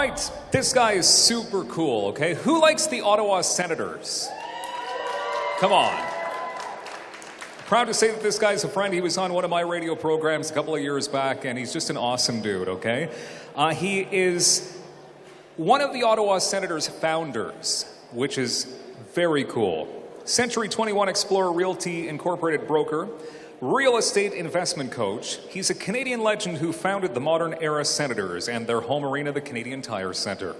right, this guy is super cool, okay? Who likes the Ottawa Senators? Come on. Proud to say that this guy's a friend. He was on one of my radio programs a couple of years back, and he's just an awesome dude, okay? He is one of the Ottawa Senators' founders, which is very cool. Century 21 Explorer Realty Incorporated broker, real estate investment coach. He's a Canadian legend who founded the modern-era Senators and their home arena, the Canadian Tire Centre.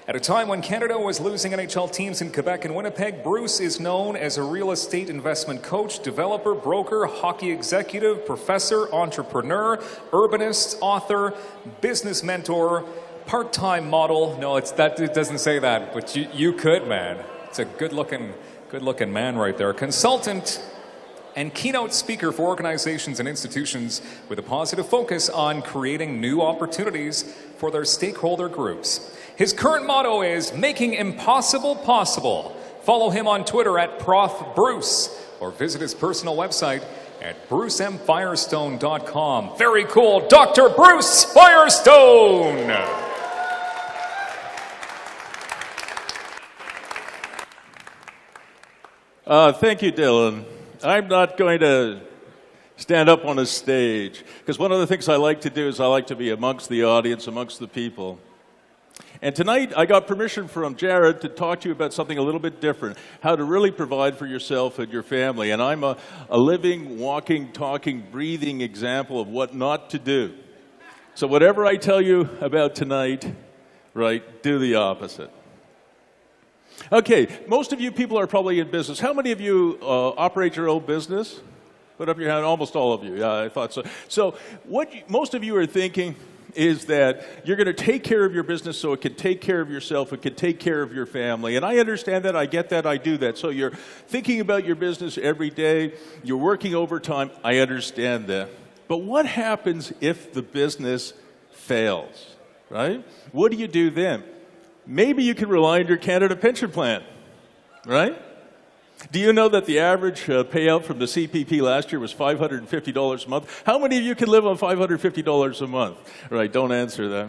At a time when Canada was losing NHL teams in Quebec and Winnipeg, Bruce is known as a real estate investment coach, developer, broker, hockey executive, professor, entrepreneur, urbanist, author, business mentor, part-time model. No, it doesn't say that, but you could, man. It's a good-looking man right there. Consultant and keynote speaker for organizations and institutions with a positive focus on creating new opportunities for their stakeholder groups. His current motto is making impossible possible. Follow him on Twitter at Prof Bruce or visit his personal website at brucemfirestone.com. Very cool, Dr. Bruce Firestone. Thank you, Dylan. I'm not going to stand up on a stage, because one of the things I like to do is I like to be amongst the audience, amongst the people. And tonight I got permission from Jared to talk to you about something a little bit different, how to really provide for yourself and your family. And I'm a living, walking, talking, breathing example of what not to do. So whatever I tell you about tonight, right, do the opposite. Okay, most of you people are probably in business. How many of you operate your own business? Put up your hand. Almost all of you. Yeah, I thought so. So what most of you are thinking is that you're going to take care of your business so it can take care of yourself, it can take care of your family. And I understand that, I get that, I do that. So you're thinking about your business every day, you're working overtime, I understand that. But what happens if the business fails, right? What do you do then? Maybe you can rely on your Canada pension plan, right? Do you know that the average payout from the CPP last year was $550 a month? How many of you can live on $550 a month? Right, don't answer that.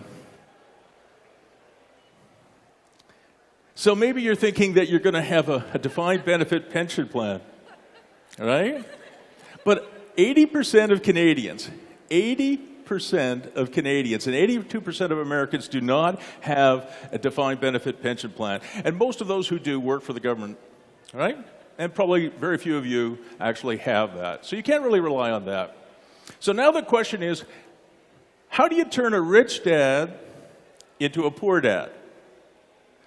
So maybe you're thinking that you're going to have a defined benefit pension plan, right? But 80% of Canadians, 80% of Canadians and 82% of Americans do not have a defined benefit pension plan. And most of those who do work for the government, right? And probably very few of you actually have that. So you can't really rely on that. So now the question is, how do you turn a rich dad into a poor dad?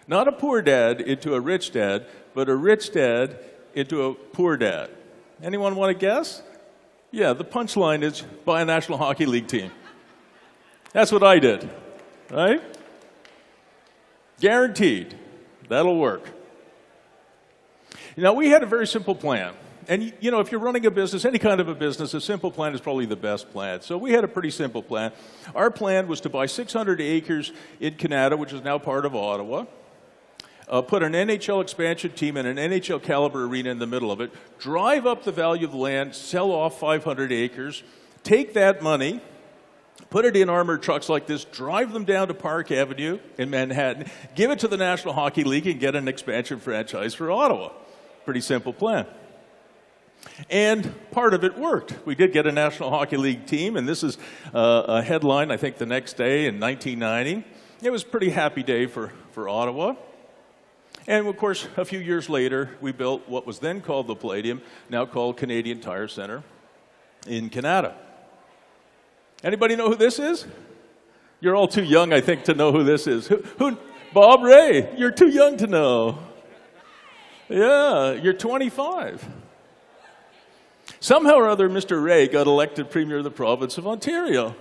Not a poor dad into a rich dad, but a rich dad into a poor dad. Anyone want to guess? Yeah, the punchline is buy a National Hockey League team. That's what I did, right? Guaranteed. That'll work. Now, we had a very simple plan. And, you know, if you're running a business, any kind of a business, a simple plan is probably the best plan. So we had a pretty simple plan. Our plan was to buy 600 acres in Canada, which is now part of Ottawa, put an NHL expansion team and an NHL caliber arena in the middle of it, drive up the value of the land, sell off 500 acres, take that money, put it in armored trucks like this, drive them down to Park Avenue in Manhattan, give it to the National Hockey League, and get an expansion franchise for Ottawa. Pretty simple plan. And part of it worked. We did get a National Hockey League team, and this is a headline, I think, the next day in 1990. It was a pretty happy day for Ottawa. And, of course, a few years later, we built what was then called the Palladium, now called Canadian Tire Centre in Canada. Anybody know who this is? You're all too young, I think, to know who this is. Who? Bob Ray. You're too young to know. Yeah, you're 25. Somehow or other, Mr. Ray got elected Premier of the province of Ontario.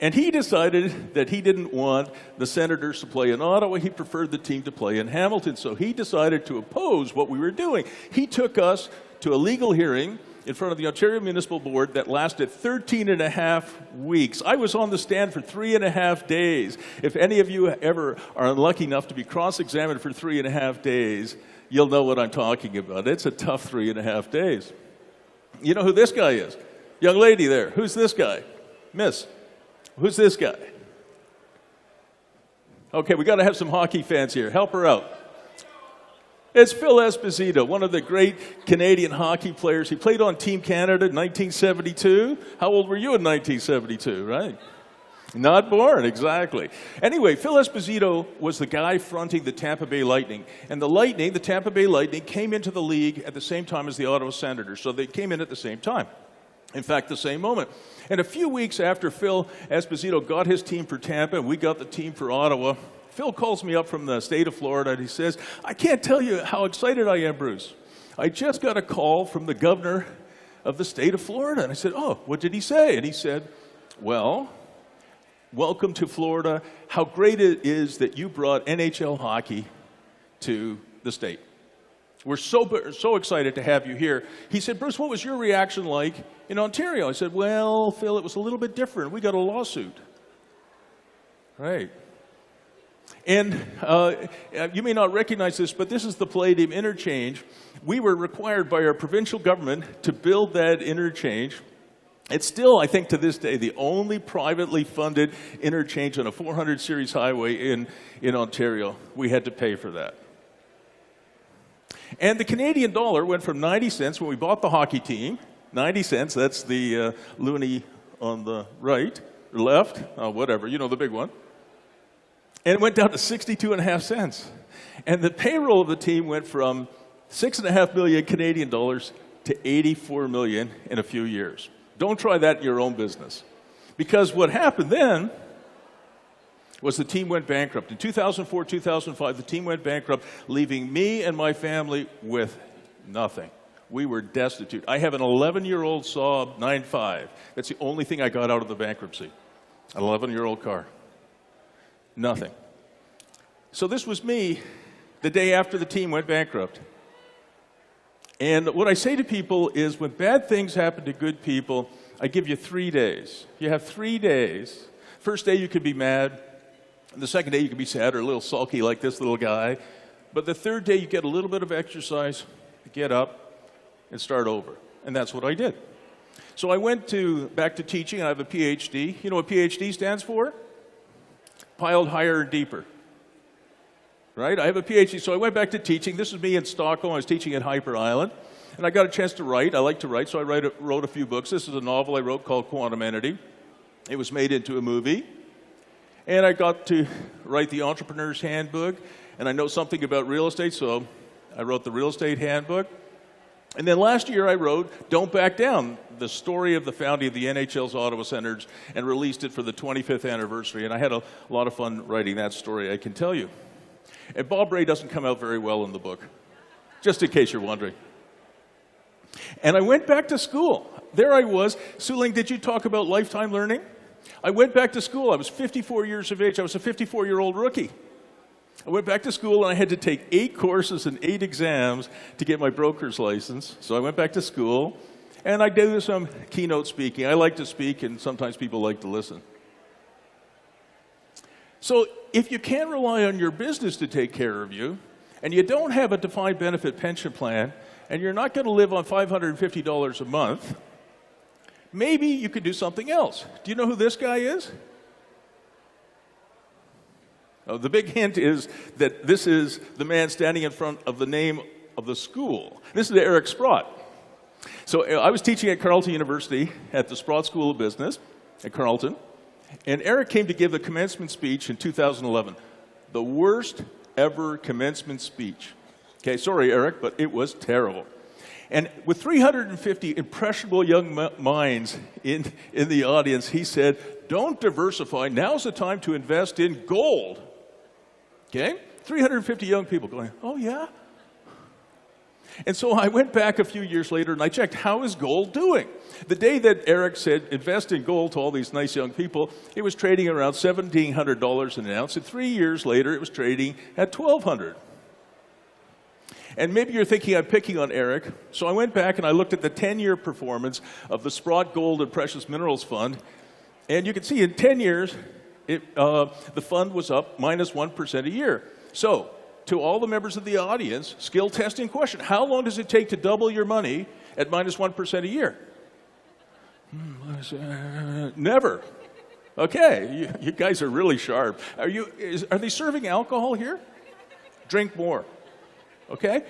And he decided that he didn't want the Senators to play in Ottawa. He preferred the team to play in Hamilton. So he decided to oppose what we were doing. He took us to a legal hearing in front of the Ontario Municipal Board that lasted 13 and a half weeks. I was on the stand for 3.5 days. If any of you ever are unlucky enough to be cross-examined for 3.5 days, you'll know what I'm talking about. It's a tough 3.5 days. You know who this guy is? Young lady there. Who's this guy? Miss, who's this guy? Okay, we got to have some hockey fans here. Help her out. It's Phil Esposito, one of the great Canadian hockey players. He played on Team Canada in 1972. How old were you in 1972, right? Not born, exactly. Anyway, Phil Esposito was the guy fronting the Tampa Bay Lightning. And the Tampa Bay Lightning, came into the league at the same time as the Ottawa Senators. So they came in at the same time. In fact, the same moment. And a few weeks after Phil Esposito got his team for Tampa and we got the team for Ottawa, Phil calls me up from the state of Florida and he says, I can't tell you how excited I am, Bruce. I just got a call from the governor of the state of Florida. And I said, oh, what did he say? And he said, well, welcome to Florida. How great it is that you brought NHL hockey to the state. We're so excited to have you here. He said, Bruce, what was your reaction like in Ontario? I said, well, Phil, it was a little bit different. We got a lawsuit. Right. And you may not recognize this, but this is the Palladium interchange. We were required by our provincial government to build that interchange. It's still, I think, to this day, the only privately funded interchange on a 400 series highway in Ontario. We had to pay for that. And the Canadian dollar went from 90 cents when we bought the hockey team. 90 cents, that's the loonie on the right, or left, whatever, you know, the big one. And it went down to 62.5 cents. And the payroll of the team went from 6.5 million Canadian dollars to 84 million in a few years. Don't try that in your own business. Because what happened then was the team went bankrupt. In 2004, 2005, the team went bankrupt, leaving me and my family with nothing. We were destitute. I have an 11-year-old Saab 9.5. That's the only thing I got out of the bankruptcy. An 11-year-old car. Nothing. So this was me the day after the team went bankrupt. And what I say to people is when bad things happen to good people, I give you 3 days. You have 3 days. First day you could be mad. The second day you could be sad or a little sulky like this little guy. But the third day you get a little bit of exercise, get up, and start over. And that's what I did. So I went back to teaching. I have a PhD. You know what PhD stands for? Piled higher and deeper. Right? I have a PhD, so I went back to teaching. This was me in Stockholm. I was teaching at Hyper Island. And I got a chance to write. I like to write, so I wrote a few books. This is a novel I wrote called Quantum Entity. It was made into a movie. And I got to write the Entrepreneur's Handbook. And I know something about real estate, so I wrote the Real Estate Handbook. And then last year I wrote Don't Back Down, the story of the founding of the NHL's Ottawa Senators, and released it for the 25th anniversary. And I had a lot of fun writing that story, I can tell you. And Bob Ray doesn't come out very well in the book, just in case you're wondering. And I went back to school. There I was. Suling, did you talk about lifetime learning? I went back to school. I was 54 years of age. I was a 54-year-old rookie. I went back to school and I had to take 8 courses and 8 exams to get my broker's license. So I went back to school and I did some keynote speaking. I like to speak and sometimes people like to listen. So if you can't rely on your business to take care of you and you don't have a defined benefit pension plan and you're not going to live on $550 a month, maybe you could do something else. Do you know who this guy is? Oh, the big hint is that this is the man standing in front of the name of the school. This is Eric Sprott. So I was teaching at Carleton University at the Sprott School of Business at Carleton. And Eric came to give the commencement speech in 2011. The worst ever commencement speech. Okay, sorry, Eric, but it was terrible. And with 350 impressionable young minds in the audience, he said, don't diversify. Now's the time to invest in gold. Okay? 350 young people going, oh, yeah? And so I went back a few years later and I checked, how is gold doing? The day that Eric said, invest in gold to all these nice young people, it was trading around $1,700 an ounce. And 3 years later, it was trading at $1,200. And maybe you're thinking I'm picking on Eric. So I went back and I looked at the 10-year performance of the Sprott Gold and Precious Minerals Fund. And you can see in 10 years, the fund was up minus 1% a year. So, to all the members of the audience, skill testing question. How long does it take to double your money at minus 1% a year? Never. Okay, you guys are really sharp. Are they serving alcohol here? Drink more. Okay?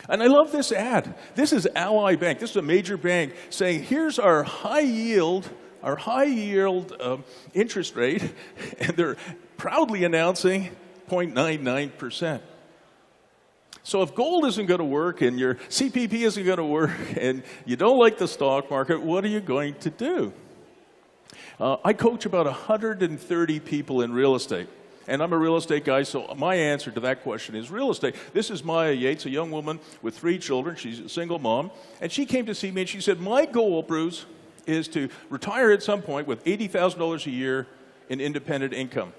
And I love this ad. This is Ally Bank. This is a major bank saying, here's our high yield interest rate, and they're proudly announcing 0.99%. So if gold isn't going to work and your CPP isn't going to work and you don't like the stock market, what are you going to do? I coach about 130 people in real estate. And I'm a real estate guy, so my answer to that question is real estate. This is Maya Yates, a young woman with 3 children. She's a single mom. And she came to see me and she said, my goal, Bruce, is to retire at some point with $80,000 a year in independent income.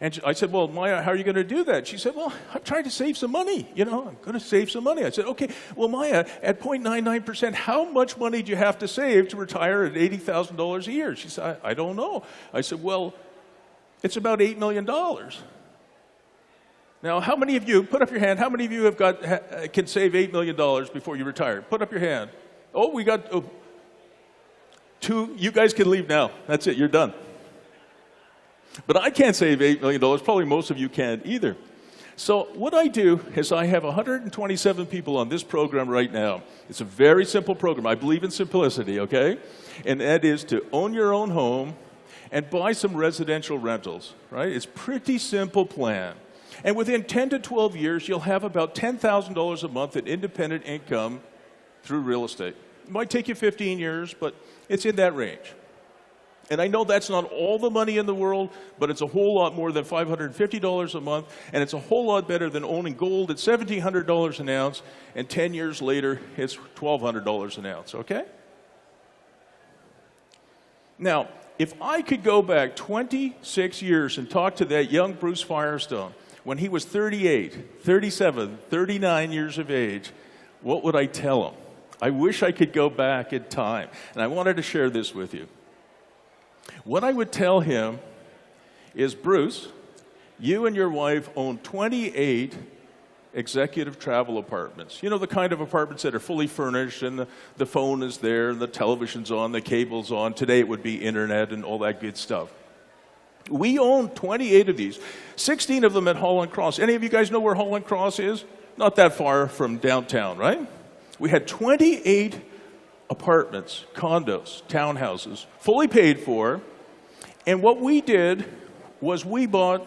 And I said, well, Maya, how are you going to do that? She said, well, I'm trying to save some money. I'm going to save some money. I said, okay, well, Maya, at 0.99%, how much money do you have to save to retire at $80,000 a year? She said, I don't know. I said, well, it's about $8 million. Now, how many of you, put up your hand, how many of you can save $8 million before you retire? Put up your hand. Oh, we got 2. You guys can leave now. That's it, you're done. But I can't save $8 million. Probably most of you can't either. So what I do is I have 127 people on this program right now. It's a very simple program. I believe in simplicity, okay? And that is to own your own home and buy some residential rentals, right? It's a pretty simple plan. And within 10 to 12 years, you'll have about $10,000 a month in independent income through real estate. It might take you 15 years, but it's in that range. And I know that's not all the money in the world, but it's a whole lot more than $550 a month, and it's a whole lot better than owning gold at $1,700 an ounce, and 10 years later, it's $1,200 an ounce, okay? Now, if I could go back 26 years and talk to that young Bruce Firestone when he was 38, 37, 39 years of age, what would I tell him? I wish I could go back in time, and I wanted to share this with you. What I would tell him is, Bruce, you and your wife own 28 executive travel apartments. You know, the kind of apartments that are fully furnished and the phone is there and the television's on, the cable's on. Today it would be internet and all that good stuff. We own 28 of these, 16 of them at Holland Cross. Any of you guys know where Holland Cross is? Not that far from downtown, right? We had 28 apartments, condos, townhouses, fully paid for. And what we did was we bought,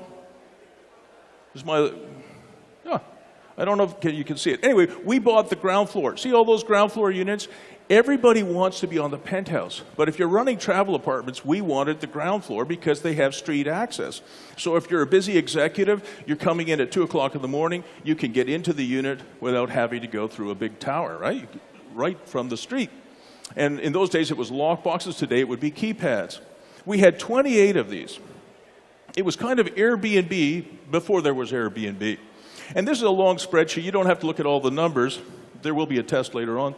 I don't know if you can see it. Anyway, we bought the ground floor. See all those ground floor units? Everybody wants to be on the penthouse. But if you're running travel apartments, we wanted the ground floor because they have street access. So if you're a busy executive, you're coming in at 2 o'clock in the morning, you can get into the unit without having to go through a big tower, right? Right from the street. And in those days, it was lock boxes. Today, it would be keypads. We had 28 of these. It was kind of Airbnb before there was Airbnb. And this is a long spreadsheet. You don't have to look at all the numbers. There will be a test later on.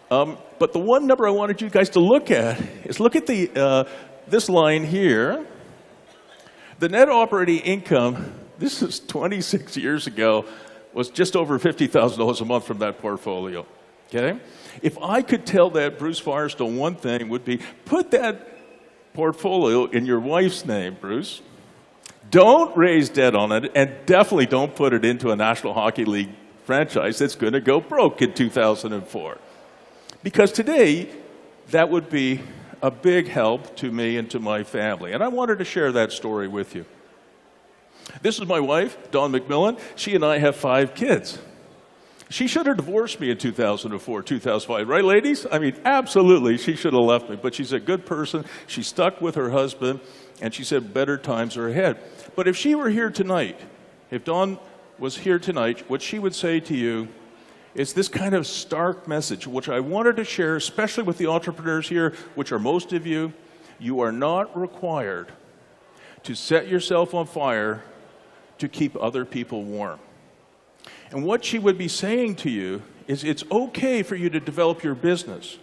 But the one number I wanted you guys to look at is look at this line here. The net operating income, this is 26 years ago, was just over $50,000 a month from that portfolio. Okay? If I could tell that Bruce Firestone one thing would be, put that portfolio in your wife's name, Bruce. Don't raise debt on it, and definitely don't put it into a National Hockey League franchise that's going to go broke in 2004. Because today, that would be a big help to me and to my family. And I wanted to share that story with you. This is my wife, Dawn McMillan. She and I have 5 kids. She should have divorced me in 2004, 2005, right, ladies? I mean, absolutely, she should have left me. But she's a good person. She stuck with her husband, and she said better times are ahead. But if she were here tonight, if Dawn was here tonight, what she would say to you is this kind of stark message, which I wanted to share, especially with the entrepreneurs here, which are most of you. You are not required to set yourself on fire to keep other people warm. And what she would be saying to you is it's okay for you to develop your business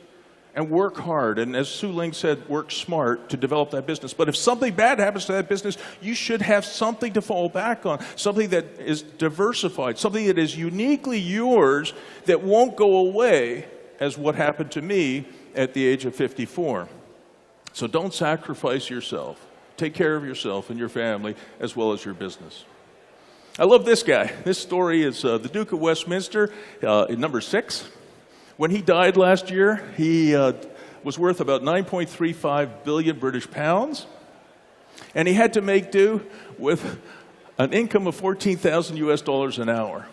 and work hard. And as Su Ling said, work smart to develop that business. But if something bad happens to that business, you should have something to fall back on, something that is diversified, something that is uniquely yours that won't go away as what happened to me at the age of 54. So don't sacrifice yourself. Take care of yourself and your family as well as your business. I love this guy. This story is the Duke of Westminster, in number 6. When he died last year, he was worth about 9.35 billion British pounds, and he had to make do with an income of 14,000 US dollars an hour.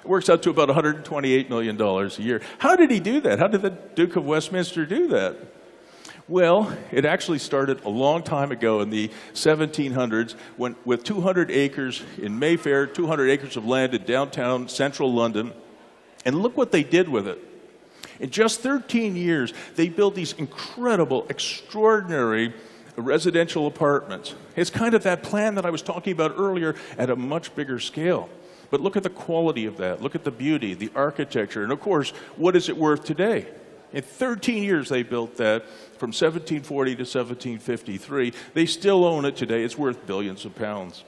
It works out to about $128 million a year. How did he do that? How did the Duke of Westminster do that? Well, it actually started a long time ago in the 1700s when, with 200 acres in Mayfair, 200 acres of land in downtown central London. And look what they did with it. In just 13 years, they built these incredible, extraordinary residential apartments. It's kind of that plan that I was talking about earlier at a much bigger scale. But look at the quality of that. Look at the beauty, the architecture. And of course, what is it worth today? In 13 years, they built that from 1740 to 1753. They still own it today. It's worth billions of pounds.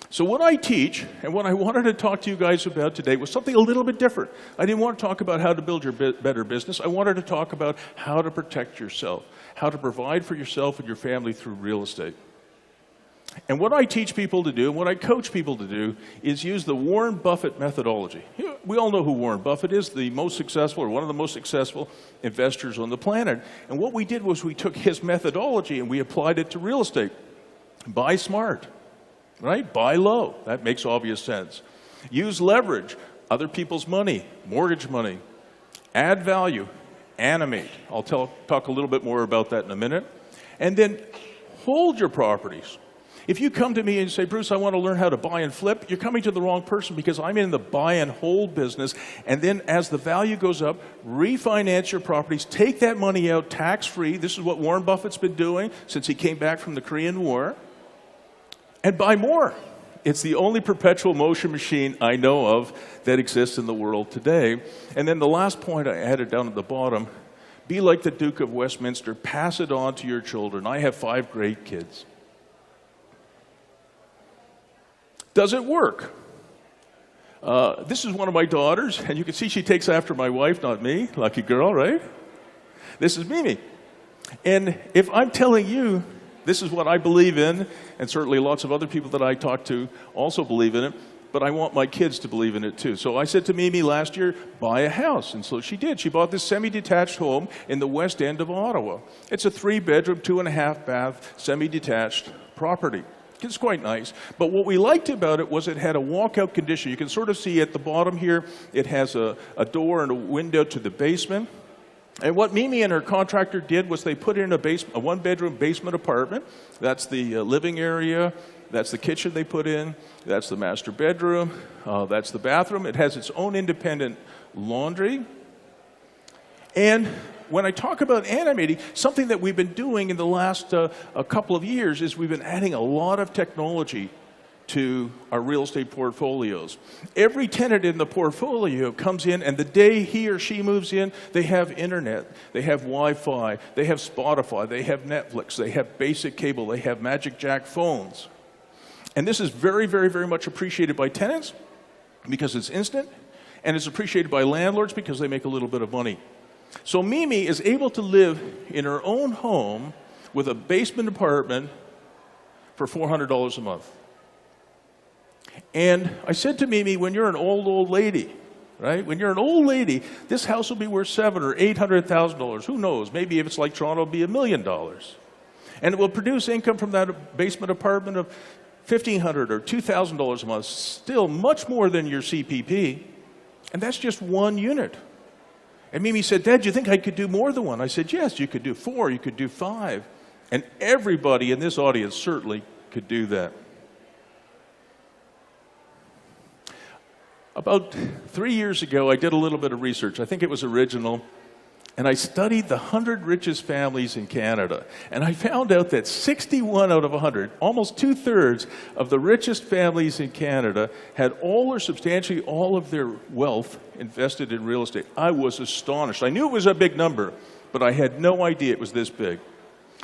So what I teach, and what I wanted to talk to you guys about today, was something a little bit different. I didn't want to talk about how to build your better business. I wanted to talk about how to protect yourself, how to provide for yourself and your family through real estate. And what I teach people to do, and what I coach people to do, is use the Warren Buffett methodology. We all know who Warren Buffett is, the most successful, or one of the most successful investors on the planet. And what we did was we took his methodology and we applied it to real estate. Buy smart, right? Buy low. That makes obvious sense. Use leverage, other people's money, mortgage money. Add value, animate. I'll talk a little bit more about that in a minute. And then hold your properties. If you come to me and say, Bruce, I want to learn how to buy and flip, you're coming to the wrong person, because I'm in the buy and hold business. And then as the value goes up, refinance your properties, take that money out tax-free. This is what Warren Buffett's been doing since he came back from the Korean War. And buy more. It's the only perpetual motion machine I know of that exists in the world today. And then the last point I added down at the bottom, be like the Duke of Westminster. Pass it on to your children. I have 5 great kids. Does it work? This is one of my daughters, and you can see she takes after my wife, not me. Lucky girl, right? This is Mimi. And if I'm telling you this is what I believe in, and certainly lots of other people that I talk to also believe in it, but I want my kids to believe in it too. So I said to Mimi last year, buy a house. And so she did. She bought this semi-detached home in the west end of Ottawa. It's a 3-bedroom, 2.5-bath, semi-detached property. It's quite nice. But what we liked about it was it had a walkout condition. You can sort of see at the bottom here, it has a door and a window to the basement. And what Mimi and her contractor did was they put in a 1-bedroom basement apartment. That's the living area. That's the kitchen they put in. That's the master bedroom. That's the bathroom. It has its own independent laundry. And when I talk about animating, something that we've been doing in the last a couple of years is we've been adding a lot of technology to our real estate portfolios. Every tenant in the portfolio comes in, and the day he or she moves in, they have internet, they have Wi-Fi, they have Spotify, they have Netflix, they have basic cable, they have Magic Jack phones. And this is very, very, very much appreciated by tenants because it's instant, and it's appreciated by landlords because they make a little bit of money. So Mimi is able to live in her own home with a basement apartment for $400 a month. And I said to Mimi, when you're an old lady, right? When you're an old lady, this house will be worth $700,000 or $800,000. Who knows? Maybe if it's like Toronto, it'll be $1 million. And it will produce income from that basement apartment of $1,500 or $2,000 a month. Still much more than your CPP. And that's just one unit. And Mimi said, Dad, do you think I could do more than one? I said, yes, you could do 4, you could do 5. And everybody in this audience certainly could do that. About 3 years ago, I did a little bit of research. I think it was original. And I studied the 100 richest families in Canada. And I found out that 61 out of 100, almost 2/3 of the richest families in Canada had all or substantially all of their wealth invested in real estate. I was astonished. I knew it was a big number, but I had no idea it was this big.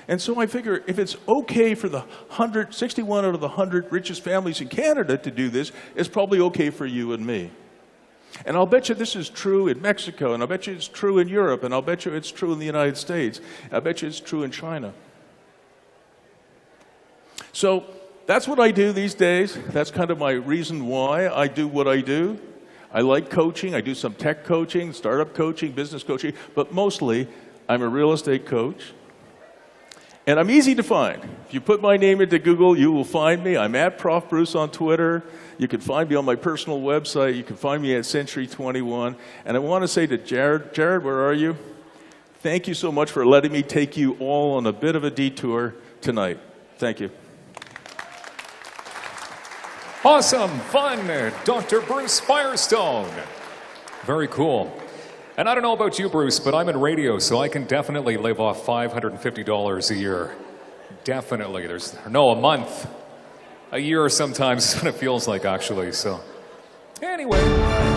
And so I figure if it's okay for the 61 out of the 100 richest families in Canada to do this, it's probably okay for you and me. And I'll bet you this is true in Mexico, and I'll bet you it's true in Europe, and I'll bet you it's true in the United States. I bet you it's true in China. So that's what I do these days. That's kind of my reason why I do what I do. I like coaching. I do some tech coaching, startup coaching, business coaching, but mostly I'm a real estate coach. And I'm easy to find. If you put my name into Google, you will find me. I'm at Prof Bruce on Twitter. You can find me on my personal website. You can find me at Century 21. And I want to say to Jared, where are you? Thank you so much for letting me take you all on a bit of a detour tonight. Thank you. Awesome, fun, Dr. Bruce Firestone. Very cool. And I don't know about you, Bruce, but I'm in radio, so I can definitely live off $550 a year. Definitely. A month. A year sometimes is what it feels like, actually. So, anyway.